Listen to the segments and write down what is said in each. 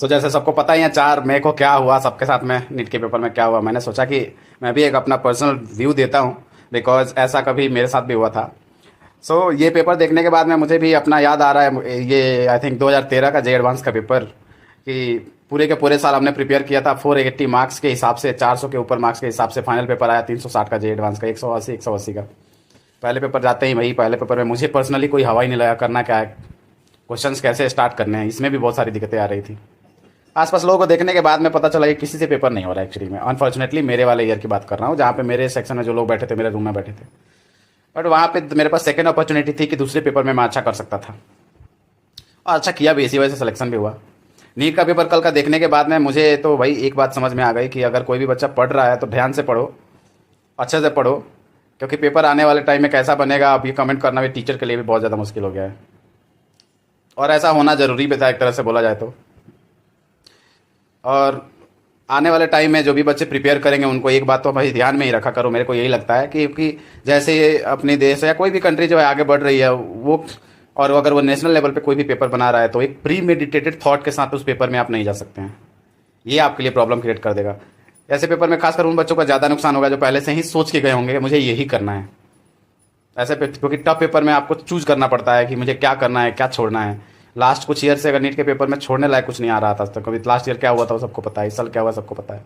जैसे सबको पता ही है 4 मई को क्या हुआ सबके साथ में, नीट के पेपर में क्या हुआ, मैंने सोचा कि मैं भी एक अपना पर्सनल व्यू देता हूँ, बिकॉज ऐसा कभी मेरे साथ भी हुआ था। ये पेपर देखने के बाद में मुझे भी अपना याद आ रहा है, ये आई थिंक 2013 का जे एडवांस का पेपर, कि पूरे के पूरे साल हमने प्रिपेयर किया था 480 मार्क्स के हिसाब से, 400 के ऊपर मार्क्स के हिसाब से फाइनल पेपर आया 360 का जे एडवांस का, 180 का। पहले पेपर जाते ही भाई, पहले पेपर में मुझे पर्सनली कोई हवा ही नहीं लगा करना क्या है, क्वेश्चंस कैसे स्टार्ट करने हैं, इसमें भी बहुत सारी दिक्कतें आ रही थी। आसपास लोगों को देखने के बाद में पता चला कि किसी से पेपर नहीं हो रहा है एक्चुअली में, अनफॉर्चुनेटली मेरे वाले ईयर की बात कर रहा हूँ, जहाँ पे मेरे सेक्शन में जो लोग बैठे थे, मेरे रूम में बैठे थे। बट वहाँ पे मेरे पास सेकेंड अपॉर्चुनिटी थी कि दूसरे पेपर में मैं अच्छा कर सकता था, और अच्छा किया भी, इसी वजह से सिलेक्शन भी हुआ। नीट का पेपर कल का देखने के बाद में मुझे तो भाई एक बात समझ में आ गई कि अगर कोई भी बच्चा पढ़ रहा है तो ध्यान से पढ़ो, अच्छे से पढ़ो, क्योंकि पेपर आने वाले टाइम में कैसा बनेगा, अब ये कमेंट करना भी टीचर के लिए भी बहुत ज़्यादा मुश्किल हो गया है, और ऐसा होना ज़रूरी भी था एक तरह से बोला जाए तो। और आने वाले टाइम में जो भी बच्चे प्रिपेयर करेंगे उनको एक बात तो भाई ध्यान में ही रखा करो, मेरे को यही लगता है कि जैसे अपने देश या कोई भी कंट्री जो है आगे बढ़ रही है वो, और अगर वो नेशनल लेवल पे कोई भी पेपर बना रहा है तो एक प्री मेडिटेटेड थॉट के साथ उस पेपर में आप नहीं जा सकते हैं, ये आपके लिए प्रॉब्लम क्रिएट कर देगा। ऐसे पेपर में खासकर उन बच्चों का ज़्यादा नुकसान होगा जो पहले से ही सोच के गए होंगे कि मुझे यही करना है। ऐसे क्योंकि टफ पेपर में आपको चूज करना पड़ता है कि मुझे क्या करना है, क्या छोड़ना है। लास्ट कुछ ईयर से अगर नीट के पेपर में छोड़ने लायक कुछ नहीं आ रहा था तो कभी लास्ट ईयर क्या हुआ था वो सबको पता है, इस साल क्या हुआ सबको पता है।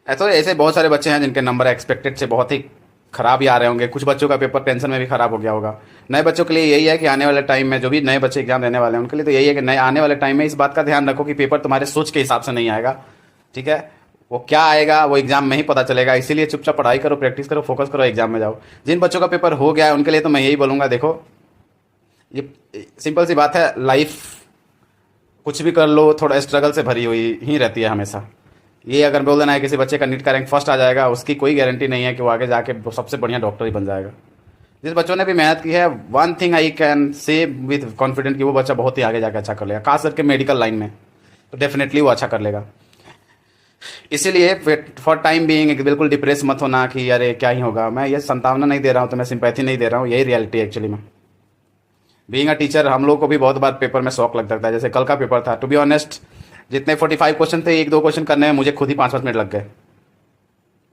ऐसे बहुत सारे बच्चे हैं जिनके नंबर एक्सपेक्टेड से बहुत ही खराब ही आ रहे होंगे, कुछ बच्चों का पेपर टेंशन में भी खराब हो गया होगा। नए बच्चों के लिए यही है कि आने वाले टाइम में जो भी नए बच्चे एग्जाम देने वाले हैं उनके लिए तो यही है कि नए आने वाले टाइम में इस बात का ध्यान रखो कि पेपर तुम्हारे सोच के हिसाब से नहीं आएगा, ठीक है। वो क्या आएगा वो एग्जाम में ही पता चलेगा, इसीलिए चुपचाप पढ़ाई करो, प्रैक्टिस करो, फोकस करो, एग्जाम में जाओ। जिन बच्चों का पेपर हो गया है उनके लिए तो मैं यही बोलूँगा, देखो ये सिंपल सी बात है, लाइफ कुछ भी कर लो थोड़ा स्ट्रगल से भरी हुई ही रहती है हमेशा। ये अगर बोल देना है किसी बच्चे का नीट का रैंक फर्स्ट आ जाएगा, उसकी कोई गारंटी नहीं है कि वो आगे जाके सबसे बढ़िया डॉक्टर ही बन जाएगा। जिस बच्चों ने भी मेहनत की है, one thing I can say with confident कि वो बच्चा बहुत ही आगे जाके अच्छा कर लेगा, खास करके मेडिकल लाइन में तो डेफिनेटली वो अच्छा कर लेगा। इसीलिए फॉर टाइम बीइंग बिल्कुल डिप्रेस मत होना कि अरे क्या ही होगा। मैं ये संतावना नहीं दे रहा हूँ, तो मैं सिंपैथी नहीं दे रहा हूँ, यही रियलिटी है एक्चुअली में। बीइंग अ टीचर हम लोग को भी बहुत बार पेपर में शौक लग सकता है, जैसे कल का पेपर था, टू बी ऑनेस्ट जितने 45 क्वेश्चन थे, 1-2 क्वेश्चन करने में मुझे खुद ही 5-5 मिनट लग गए।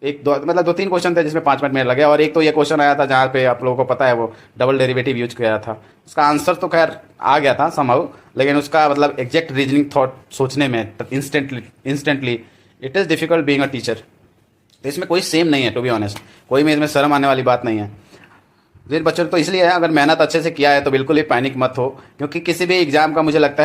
एक दो मतलब 2-3 क्वेश्चन थे जिसमें 5-5 मिनट लगे, और एक तो ये क्वेश्चन आया था जहाँ पे आप लोगों को पता है वो डबल डेरिवेटिव यूज किया था, उसका आंसर तो खैर आ गया था समहाउ, लेकिन उसका मतलब एग्जैक्ट रीजनिंग थॉट सोचने में instantly it is difficult being a teacher. तो इसमें कोई सेम नहीं है, टू बी ऑनेस्ट, कोई में इसमें शर्म आने वाली बात नहीं है। जिन बच्चों तो इसलिए है, अगर मेहनत अच्छे से किया है तो बिल्कुल ही पैनिक मत हो, क्योंकि किसी भी एग्जाम का मुझे लगता है